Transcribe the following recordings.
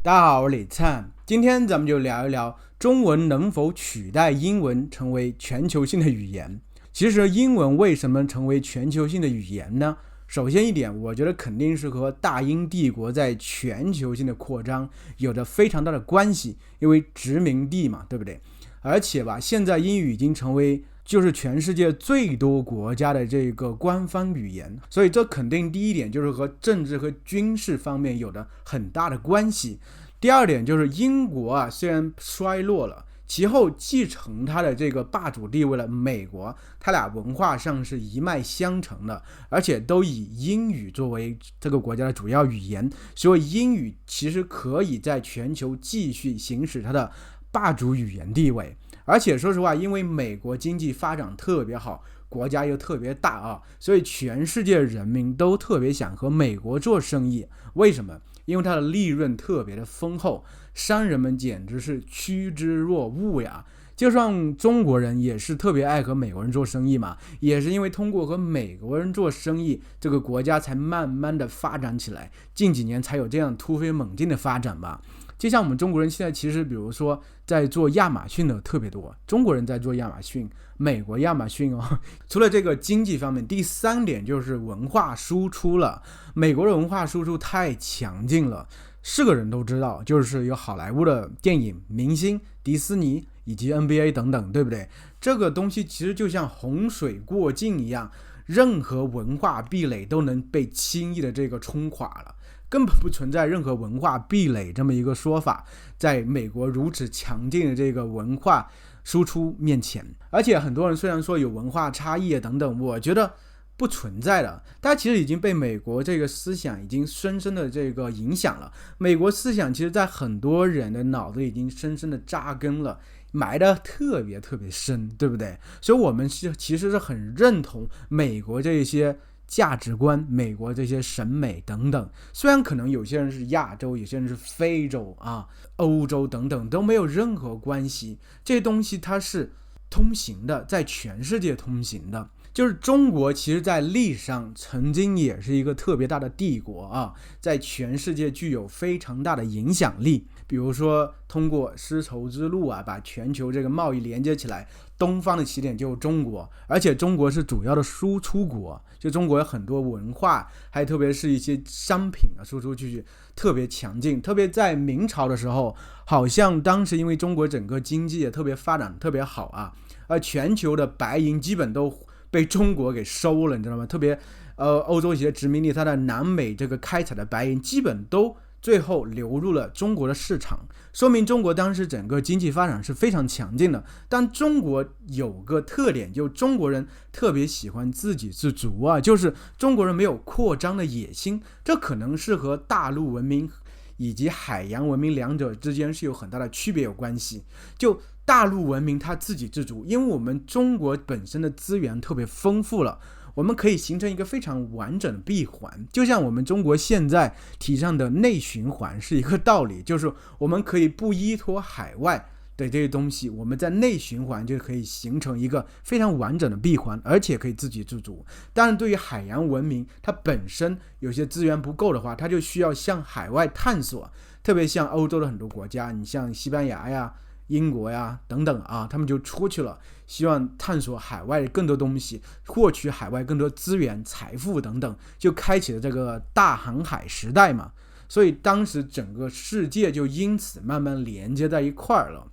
大家好，我是李灿，今天咱们就聊一聊中文能否取代英文成为全球性的语言。其实英文为什么成为全球性的语言呢？首先一点，我觉得肯定是和大英帝国在全球性的扩张有着非常大的关系，因为殖民地嘛，对不对？而且吧，现在英语已经成为就是全世界最多国家的这个官方语言，所以这肯定第一点就是和政治和军事方面有着很大的关系。第二点就是英国啊，虽然衰落了，其后继承它的这个霸主地位了美国，它俩文化上是一脉相承的，而且都以英语作为这个国家的主要语言，所以英语其实可以在全球继续行使它的霸主语言地位。而且说实话，因为美国经济发展特别好，国家又特别大啊，所以全世界人民都特别想和美国做生意。为什么？因为它的利润特别的丰厚，商人们简直是趋之若鹜呀。就算中国人也是特别爱和美国人做生意嘛，也是因为通过和美国人做生意，这个国家才慢慢的发展起来，近几年才有这样突飞猛进的发展吧。就像我们中国人现在其实比如说在做亚马逊的特别多，中国人在做亚马逊，美国亚马逊哦。除了这个经济方面，第三点就是文化输出了。美国的文化输出太强劲了，是个人都知道，就是有好莱坞的电影明星、迪士尼以及 NBA 等等，对不对？这个东西其实就像洪水过境一样，任何文化壁垒都能被轻易的这个冲垮了。根本不存在任何文化壁垒这么一个说法，在美国如此强劲的这个文化输出面前。而且很多人虽然说有文化差异等等，我觉得不存在的，大家其实已经被美国这个思想已经深深的这个影响了。美国思想其实在很多人的脑子已经深深的扎根了，埋得特别特别深，对不对？所以我们其实是很认同美国这些价值观，美国这些审美等等。虽然可能有些人是亚洲，有些人是非洲啊、欧洲等等，都没有任何关系，这些东西它是通行的，在全世界通行的。就是中国其实在历史上曾经也是一个特别大的帝国啊，在全世界具有非常大的影响力。比如说通过丝绸之路啊，把全球这个贸易连接起来，东方的起点就是中国，而且中国是主要的输出国，就中国有很多文化，还特别是一些商品啊输出去特别强劲。特别在明朝的时候，好像当时因为中国整个经济也特别发展特别好啊，而全球的白银基本都被中国给收了，你知道吗？特别欧洲一些殖民地，它的南美这个开采的白银基本都最后流入了中国的市场，说明中国当时整个经济发展是非常强劲的。但中国有个特点，就中国人特别喜欢自给自足啊，就是中国人没有扩张的野心，这可能是和大陆文明以及海洋文明两者之间是有很大的区别有关系。就大陆文明它自给自足，因为我们中国本身的资源特别丰富了，我们可以形成一个非常完整的闭环，就像我们中国现在提倡的内循环是一个道理，就是我们可以不依托海外的这些东西，我们在内循环就可以形成一个非常完整的闭环，而且可以自给自足。当然对于海洋文明，它本身有些资源不够的话，它就需要向海外探索，特别像欧洲的很多国家，你像西班牙呀、英国呀等等啊，他们就出去了，希望探索海外更多东西，获取海外更多资源、财富等等，就开启了这个大航海时代嘛。所以当时整个世界就因此慢慢连接在一块儿了。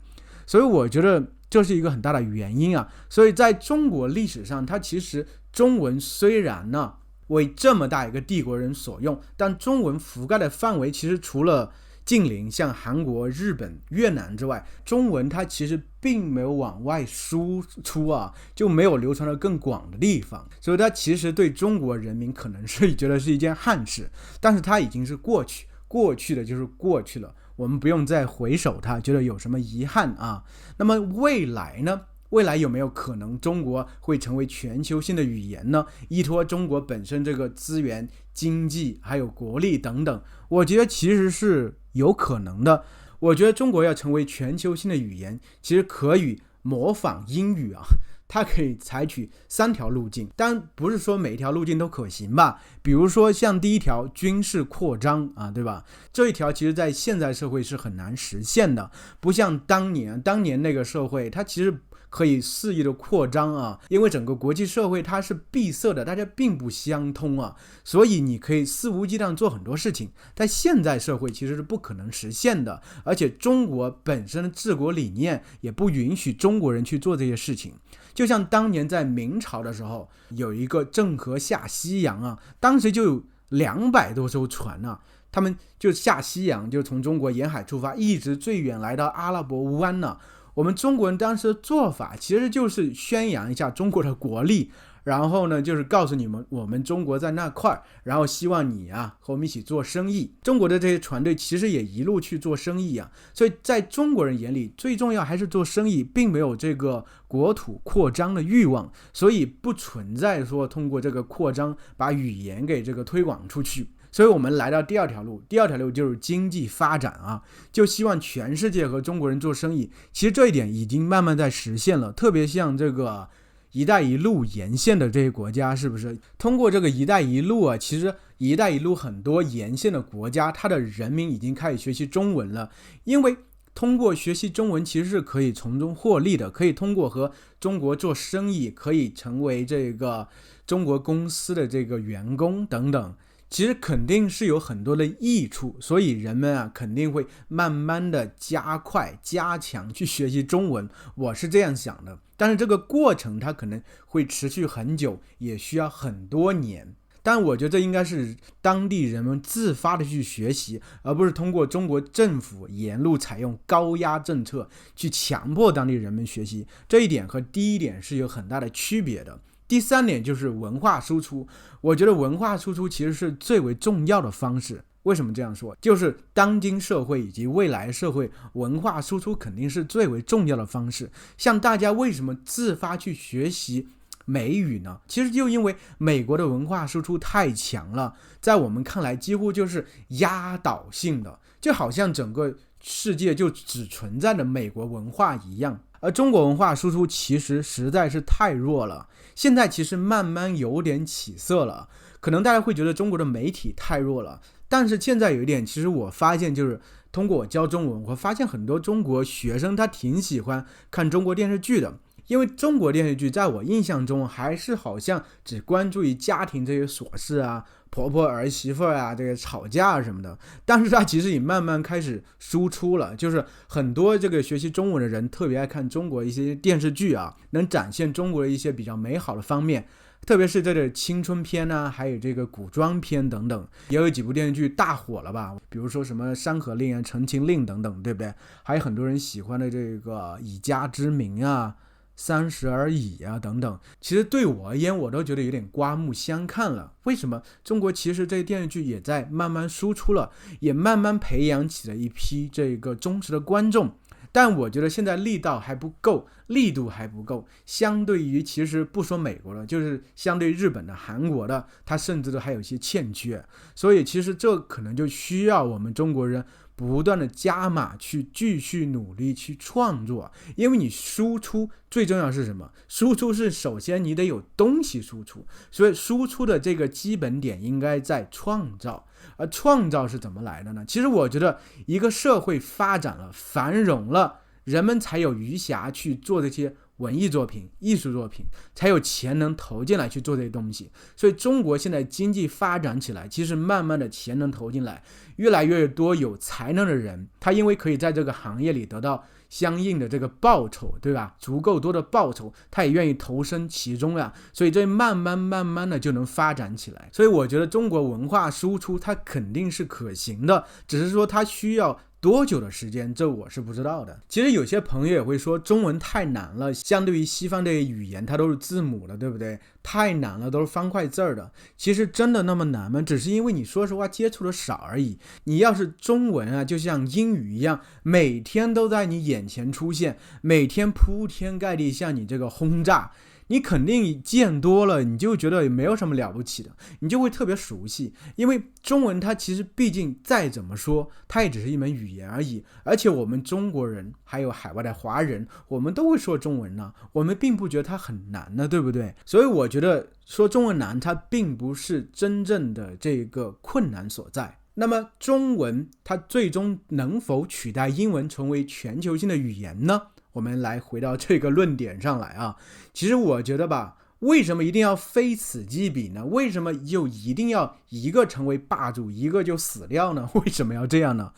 所以我觉得这是一个很大的原因啊。所以在中国历史上，它其实中文虽然呢为这么大一个帝国人所用，但中文覆盖的范围其实除了近邻像韩国、日本、越南之外，中文它其实并没有往外输出啊，就没有流传的更广的地方。所以它其实对中国人民可能是觉得是一件憾事，但是它已经是过去，过去的就是过去了，我们不用再回首它，觉得有什么遗憾啊。那么未来呢？未来有没有可能中国会成为全球性的语言呢？依托中国本身这个资源、经济还有国力等等，我觉得其实是有可能的。我觉得中国要成为全球性的语言，其实可以模仿英语啊，它可以采取3条路径，但不是说每一条路径都可行吧。比如说像第一条军事扩张啊，对吧？这一条其实在现在社会是很难实现的，不像当年那个社会，它其实可以肆意的扩张啊，因为整个国际社会它是闭塞的，大家并不相通啊，所以你可以肆无忌惮做很多事情，在现在社会其实是不可能实现的，而且中国本身的治国理念也不允许中国人去做这些事情。就像当年在明朝的时候，有一个郑和下西洋啊，当时就有200多艘船啊，他们就下西洋，就从中国沿海出发，一直最远来到阿拉伯湾呢。我们中国人当时的做法其实就是宣扬一下中国的国力，然后呢就是告诉你们我们中国在那块，然后希望你啊和我们一起做生意。中国的这些船队其实也一路去做生意啊，所以在中国人眼里最重要还是做生意，并没有这个国土扩张的欲望，所以不存在说通过这个扩张把语言给这个推广出去。所以我们来到第二条路就是经济发展啊，就希望全世界和中国人做生意。其实这一点已经慢慢在实现了，特别像这个一带一路沿线的这些国家，是不是通过这个一带一路啊，其实一带一路很多沿线的国家，它的人民已经开始学习中文了，因为通过学习中文其实是可以从中获利的，可以通过和中国做生意，可以成为这个中国公司的这个员工等等，其实肯定是有很多的益处，所以人们啊肯定会慢慢的加快加强去学习中文，我是这样想的。但是这个过程它可能会持续很久，也需要很多年，但我觉得这应该是当地人们自发的去学习，而不是通过中国政府沿路采用高压政策去强迫当地人们学习，这一点和第一点是有很大的区别的。第3点就是文化输出，我觉得文化输出其实是最为重要的方式。为什么这样说？就是当今社会以及未来社会，文化输出肯定是最为重要的方式。像大家为什么自发去学习美语呢？其实就因为美国的文化输出太强了，在我们看来几乎就是压倒性的，就好像整个世界就只存在着美国文化一样。而中国文化输出其实实在是太弱了，现在其实慢慢有点起色了，可能大家会觉得中国的媒体太弱了，但是现在有一点，其实我发现就是通过我教中文，我发现很多中国学生他挺喜欢看中国电视剧的，因为中国电视剧在我印象中还是好像只关注于家庭这些琐事啊，婆婆儿媳妇啊，这个吵架什么的，但是它其实也慢慢开始输出了，就是很多这个学习中文的人特别爱看中国一些电视剧啊，能展现中国的一些比较美好的方面，特别是这个青春片啊，还有这个古装片等等，也有几部电视剧大火了吧，比如说什么《山河令》啊、《陈情令》等等，对不对？还有很多人喜欢的这个《以家之名》啊、30而已啊等等，其实对我而言我都觉得有点刮目相看了。为什么中国其实这些电视剧也在慢慢输出了，也慢慢培养起了一批这个忠实的观众，但我觉得现在力道还不够，力度还不够，相对于其实不说美国了，就是相对日本的、韩国的，它甚至都还有一些欠缺，所以其实这可能就需要我们中国人不断的加码去继续努力去创作，因为你输出最重要是什么？输出是首先你得有东西输出，所以输出的这个基本点应该在创造。而创造是怎么来的呢？其实我觉得一个社会发展了、繁荣了，人们才有余暇去做这些文艺作品、艺术作品，才有钱能投进来去做这些东西。所以中国现在经济发展起来，其实慢慢的钱能投进来，越来越多有才能的人，他因为可以在这个行业里得到相应的这个报酬，对吧？足够多的报酬，他也愿意投身其中呀，所以这慢慢的就能发展起来。所以我觉得中国文化输出它肯定是可行的，只是说它需要多久的时间，这我是不知道的。其实有些朋友也会说中文太难了，相对于西方这些语言它都是字母的，对不对？太难了，都是方块字的。其实真的那么难吗？只是因为你说实话接触的少而已。你要是中文啊，就像英语一样，每天都在你眼前出现，每天铺天盖地向你这个轰炸，你肯定见多了，你就觉得也没有什么了不起的，你就会特别熟悉。因为中文它其实毕竟再怎么说，它也只是一门语言而已。而且我们中国人还有海外的华人，我们都会说中文呢，我们并不觉得它很难呢，对不对？所以我觉得说中文难，它并不是真正的这个困难所在。那么中文它最终能否取代英文成为全球性的语言呢？我们来回到这个论点上来啊。其实我觉得吧，为什么一定要非此即彼呢？为什么就一定要一个成为霸主，一个就死掉呢？为什么要这样呢？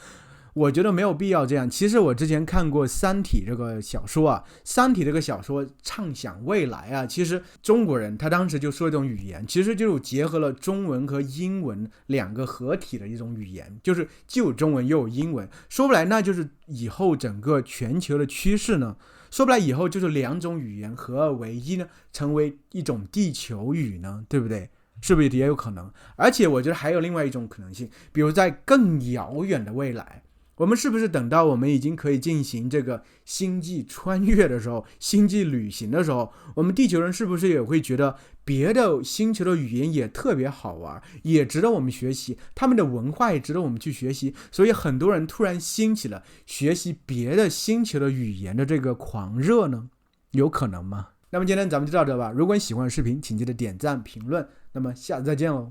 我觉得没有必要这样。其实我之前看过《三体》这个小说啊，《三体》这个小说畅想未来啊，其实中国人他当时就说一种语言，其实就结合了中文和英文两个合体的一种语言，就是既有中文又有英文。说不来，那就是以后整个全球的趋势呢。说不来，以后就是两种语言合二为一呢，成为一种地球语呢，对不对？是不是也有可能？而且我觉得还有另外一种可能性，比如在更遥远的未来，我们是不是等到我们已经可以进行这个星际穿越的时候，星际旅行的时候，我们地球人是不是也会觉得别的星球的语言也特别好玩，也值得我们学习，他们的文化也值得我们去学习，所以很多人突然兴起了学习别的星球的语言的这个狂热呢？有可能吗？那么今天咱们就到这吧。如果你喜欢视频，请记得点赞评论。那么下次再见喽。